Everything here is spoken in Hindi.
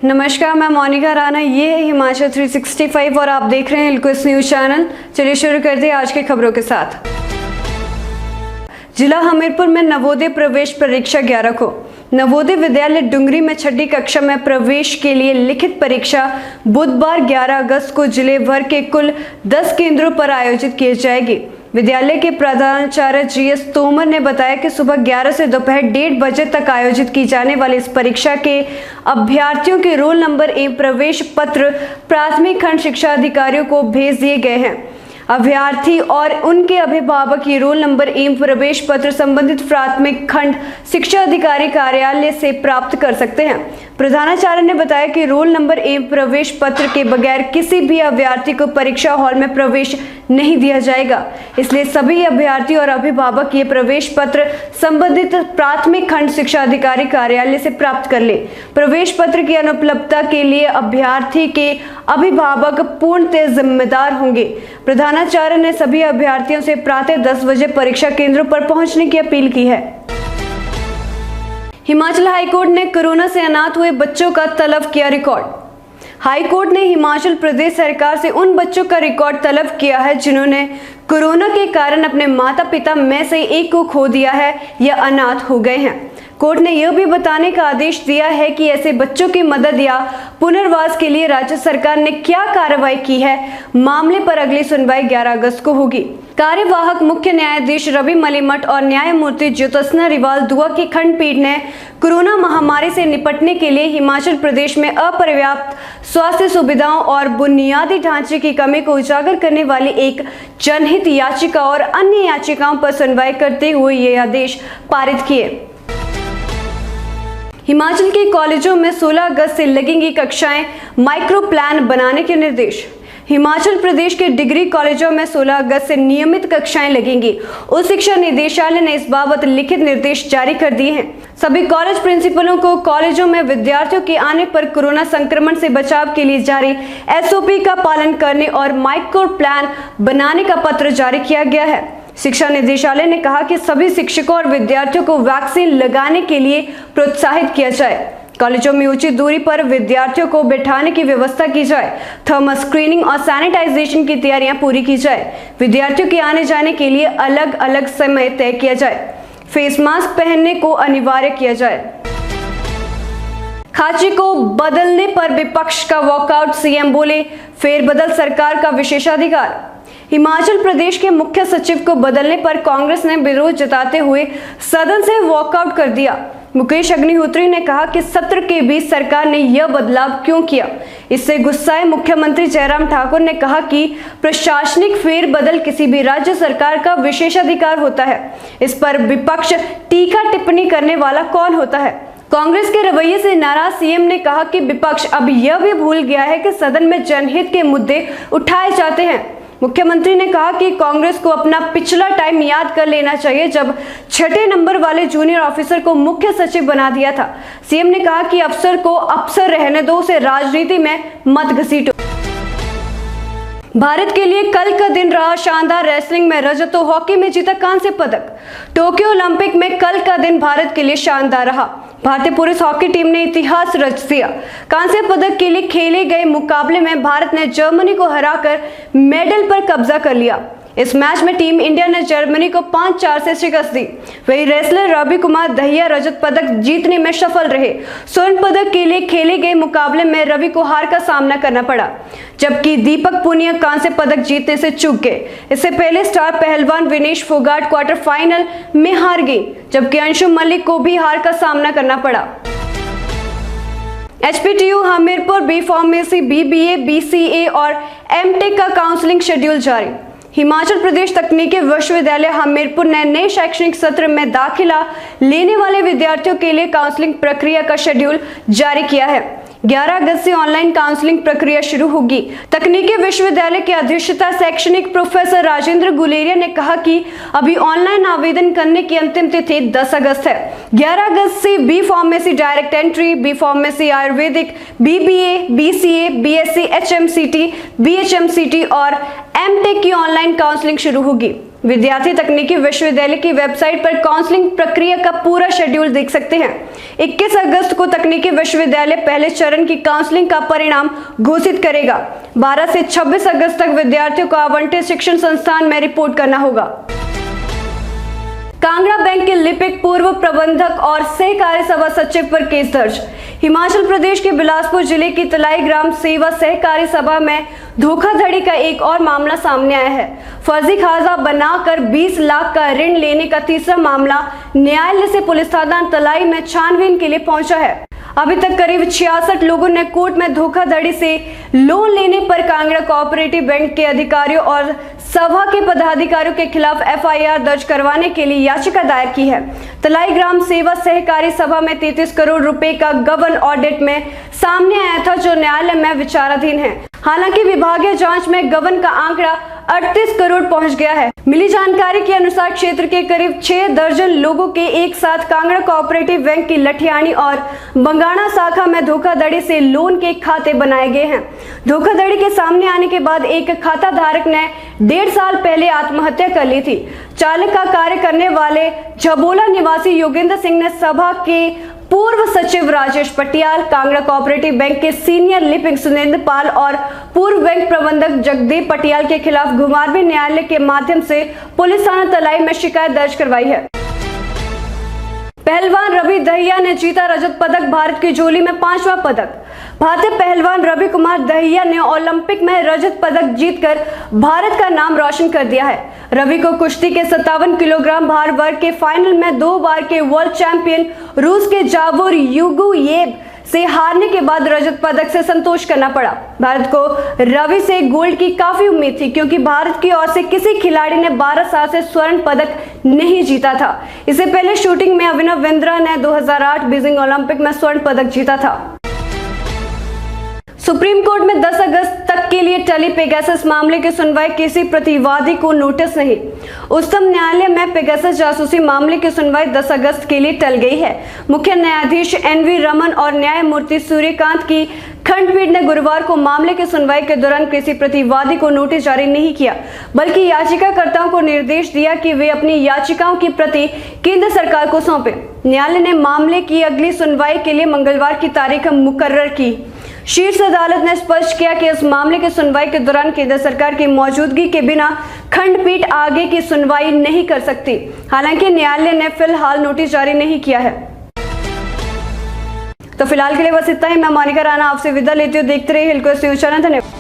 नमस्कार, मैं मोनिका राणा। ये है हिमाचल 365 और आप देख रहे हैं इल्कुस न्यूज चैनल। चलिए शुरू करते हैं आज की खबरों के साथ। जिला हमीरपुर में नवोदय प्रवेश परीक्षा 11 को। नवोदय विद्यालय डुंगरी में छठी कक्षा में प्रवेश के लिए लिखित परीक्षा बुधवार 11 अगस्त को जिले भर के कुल 10 केंद्रों पर आयोजित की जाएगी। विद्यालय के प्रधानाचार्य जीएस तोमर ने बताया कि सुबह 11 से दोपहर 1:30 बजे तक आयोजित की जाने वाली इस परीक्षा के अभ्यर्थियों के रोल नंबर एवं प्रवेश पत्र प्राथमिक खंड शिक्षा अधिकारियों को भेज दिए गए हैं। अभ्यर्थी और उनके अभिभावक ये रोल नंबर एवं प्रवेश पत्र संबंधित प्राथमिक खंड शिक्षा अधिकारी कार्यालय से प्राप्त कर सकते हैं। प्रधानाचार्य ने बताया कि रोल नंबर एवं प्रवेश पत्र के बगैर किसी भी अभ्यर्थी को परीक्षा हॉल में प्रवेश नहीं दिया जाएगा, इसलिए सभी अभ्यर्थी और अभिभावक ये प्रवेश पत्र संबंधित प्राथमिक खंड शिक्षा अधिकारी कार्यालय से प्राप्त कर ले। प्रवेश पत्र की अनुपलब्धता के लिए अभ्यर्थी के अभिभावक पूर्णतः जिम्मेदार होंगे। प्रधानाचार्य ने सभी अभ्यर्थियों से प्रातः 10 बजे परीक्षा केंद्रों पर पहुंचने की अपील की है। हिमाचल हाईकोर्ट ने कोरोना से अनाथ हुए बच्चों का तलब किया रिकॉर्ड। हाईकोर्ट ने हिमाचल प्रदेश सरकार से उन बच्चों का रिकॉर्ड तलब किया है जिन्होंने कोरोना के कारण अपने माता पिता में से एक को खो दिया है या अनाथ हो गए हैं। कोर्ट ने यह भी बताने का आदेश दिया है कि ऐसे बच्चों की मदद या पुनर्वास के लिए राज्य सरकार ने क्या कार्रवाई की है। मामले पर अगली सुनवाई 11 अगस्त को होगी। कार्यवाहक मुख्य न्यायाधीश रवि मलिमठ और न्यायमूर्ति ज्योत्सना रिवाल दुआ की खंडपीठ ने कोरोना महामारी से निपटने के लिए हिमाचल प्रदेश में अपर्याप्त स्वास्थ्य सुविधाओं और बुनियादी ढांचे की कमी को उजागर करने वाली एक जनहित याचिका और अन्य याचिकाओं पर सुनवाई करते हुए ये आदेश पारित किए। हिमाचल के कॉलेजों में 16 अगस्त से लगेंगी कक्षाएं, माइक्रो प्लान बनाने के निर्देश। हिमाचल प्रदेश के डिग्री कॉलेजों में 16 अगस्त से नियमित कक्षाएं लगेंगी। उच्च शिक्षा निदेशालय ने इस बाबत लिखित निर्देश जारी कर दिए हैं। सभी कॉलेज प्रिंसिपलों को कॉलेजों में विद्यार्थियों के आने पर कोरोना संक्रमण से बचाव के लिए जारी एसओपी का पालन करने और माइक्रो प्लान बनाने का पत्र जारी किया गया है। शिक्षा निदेशालय ने कहा कि सभी शिक्षकों और विद्यार्थियों को वैक्सीन लगाने के लिए प्रोत्साहित किया जाए। कॉलेजों में उचित दूरी पर विद्यार्थियों को बैठाने की व्यवस्था की जाए। थर्मल स्क्रीनिंग और सैनिटाइजेशन की तैयारियां पूरी की जाए। विद्यार्थियों के आने जाने के लिए अलग अलग समय तय किया जाए। फेस मास्क पहनने को अनिवार्य किया जाए। खाची को बदलने पर विपक्ष का वॉकआउट, सीएम बोले फेरबदल सरकार का विशेषाधिकार। हिमाचल प्रदेश के मुख्य सचिव को बदलने पर कांग्रेस ने विरोध जताते हुए सदन से वॉकआउट कर दिया। मुकेश अग्निहोत्री ने कहा कि सत्र के बीच सरकार ने यह बदलाव क्यों किया। इससे गुस्साए मुख्यमंत्री जयराम ठाकुर ने कहा कि प्रशासनिक फेरबदल किसी भी राज्य सरकार का विशेषाधिकार होता है। इस पर विपक्ष टीका टिप्पणी करने वाला कौन होता है। कांग्रेस के रवैये से नाराज सीएम ने कहा कि विपक्ष अब यह भी भूल गया है कि सदन में जनहित के मुद्दे उठाए जाते हैं। मुख्यमंत्री ने कहा कि कांग्रेस को अपना पिछला टाइम याद कर लेना चाहिए जब 6 नंबर वाले जूनियर ऑफिसर को मुख्य सचिव बना दिया था। सीएम ने कहा कि अफसर को अफसर रहने दो, उसे राजनीति में मत घसीटो। भारत के लिए कल का दिन रहा शानदार। रेसलिंग में रजत तो हॉकी में जीता कांस्य पदक। टोक्यो ओलंपिक में कल का दिन भारत के लिए शानदार रहा। भारतीय पुरुष हॉकी टीम ने इतिहास रच दिया। कांस्य पदक के लिए खेले गए मुकाबले में भारत ने जर्मनी को हराकर मेडल पर कब्जा कर लिया। इस मैच में टीम इंडिया ने जर्मनी को 5-4 से शिकस्त दी। वही रेसलर रवि कुमार दहिया रजत पदक जीतने में सफल रहे। स्वर्ण पदक के लिए खेले गए मुकाबले में रवि को हार का सामना करना पड़ा, जबकि दीपक पुनिया कांस्य पदक जीतने से चूक गए। इससे पहले स्टार पहलवान विनेश फोगाट क्वार्टर फाइनल में हार गई, जबकि अंशु मलिक को भी हार का सामना करना पड़ा। HPTU Hamirpur B pharmacy, BBA, BCA और MTech का काउंसलिंग शेड्यूल जारी। हिमाचल प्रदेश तकनीकी विश्वविद्यालय हमीरपुर ने नए शैक्षणिक सत्र में दाखिला लेने वाले विद्यार्थियों के लिए काउंसलिंग प्रक्रिया का शेड्यूल जारी किया है। 11 अगस्त से ऑनलाइन काउंसलिंग प्रक्रिया शुरू होगी। तकनीकी विश्वविद्यालय के अध्यक्षता शैक्षणिक प्रोफेसर राजेंद्र गुलेरिया ने कहा कि अभी ऑनलाइन आवेदन करने की अंतिम तिथि 10 अगस्त है। 11 अगस्त से B pharmacy direct entry, B pharmacy Ayurvedic, BBA, BCA, BSc HMCT, BHMCT और एमटेक की ऑनलाइन काउंसलिंग शुरू होगी। विद्यार्थी तकनीकी विश्वविद्यालय की वेबसाइट पर काउंसलिंग प्रक्रिया का पूरा शेड्यूल देख सकते हैं। 21 अगस्त को तकनीकी विश्वविद्यालय पहले चरण की काउंसलिंग का परिणाम घोषित करेगा। 12 से 26 अगस्त तक विद्यार्थियों को आवंटित शिक्षण संस्थान में रिपोर्ट करना होगा। कांगड़ा बैंक के लिपिक पूर्व प्रबंधक और सहकारी सभा सचिव पर केस दर्ज। हिमाचल प्रदेश के बिलासपुर जिले की तलाई ग्राम सेवा सहकारी सभा में धोखाधड़ी का एक और मामला सामने आया है। फर्जी खाजा बनाकर 20 लाख का ऋण लेने का तीसरा मामला न्यायालय से पुलिस थाना तलाई में छानबीन के लिए पहुंचा है। अभी तक करीब 66 लोगों ने कोर्ट में धोखाधड़ी से लोन लेने पर कांगड़ा कोऑपरेटिव बैंक के अधिकारियों और सभा के पदाधिकारियों के खिलाफ एफआईआर दर्ज करवाने के लिए याचिका दायर की है। तलाई ग्राम सेवा सहकारी सभा में 33 करोड़ रुपए का गबन ऑडिट में सामने आया था, जो न्यायालय में विचाराधीन है। हालांकि विभागीय जांच में गबन का आंकड़ा 38 करोड़ पहुंच गया है। मिली जानकारी के अनुसार क्षेत्र के करीब 6 दर्जन लोगों के एक साथ कांगड़ा कोऑपरेटिव बैंक की लठियानी और बंगाणा शाखा में धोखाधड़ी से लोन के खाते बनाए गए हैं। धोखाधड़ी के सामने आने के बाद एक खाता धारक ने 1.5 साल पहले आत्महत्या कर ली थी। चालक का कार्य करने वाले झबोला निवासी योगेंद्र सिंह ने सभा के पूर्व सचिव राजेश पटियाल, कांगड़ा कोऑपरेटिव बैंक के सीनियर लिपिक सुरेंद्र पाल और पूर्व बैंक प्रबंधक जगदेव पटियाल के खिलाफ घुमारवीं न्यायालय के माध्यम से पुलिस थाना तलाई में शिकायत दर्ज करवाई है। पहलवान रवि दहिया ने जीता रजत पदक, भारत की झोली में 5वां पदक। भारतीय पहलवान रवि कुमार दहिया ने ओलंपिक में रजत पदक जीतकर भारत का नाम रोशन कर दिया है। रवि को कुश्ती के 57 किलोग्राम भार वर्ग के फाइनल में 2 बार के वर्ल्ड चैंपियन रूस के जावोर युगुयेव से हारने के बाद रजत पदक से संतोष करना पड़ा। भारत को रवि से गोल्ड की काफी उम्मीद थी, क्योंकि भारत की ओर से किसी खिलाड़ी ने 12 साल से स्वर्ण पदक नहीं जीता था। इससे पहले शूटिंग में अभिनव बिंद्रा ने 2008 बीजिंग ओलंपिक में स्वर्ण पदक जीता था। सुप्रीम कोर्ट में 10 अगस्त तक के लिए टली पेगासस मामले की सुनवाई, किसी प्रतिवादी को नोटिस नहीं। उच्चतम न्यायालय में पेगासस जासूसी मामले की सुनवाई 10 अगस्त के लिए टल गई है। मुख्य न्यायाधीश एनवी रमन और न्यायमूर्ति सूर्यकांत की खंडपीठ ने गुरुवार को मामले की सुनवाई के दौरान किसी प्रतिवादी को नोटिस जारी नहीं किया, बल्कि याचिकाकर्ताओं को निर्देश दिया कि वे अपनी याचिकाओं की प्रति केंद्र सरकार को सौंपें। न्यायालय ने मामले की अगली सुनवाई के लिए मंगलवार की तारीख मुकर्रर की। शीर्ष अदालत ने स्पष्ट किया कि इस मामले की सुनवाई के दौरान केंद्र सरकार की मौजूदगी के बिना खंडपीठ आगे की सुनवाई नहीं कर सकती। हालांकि न्यायालय ने फिलहाल नोटिस जारी नहीं किया है। तो फिलहाल के लिए बस इतना ही। मैं मोनिका राणा आपसे विदा लेती हूँ। देखते रहिए हिलक्वेस्ट न्यूज चैनल। धन्यवाद।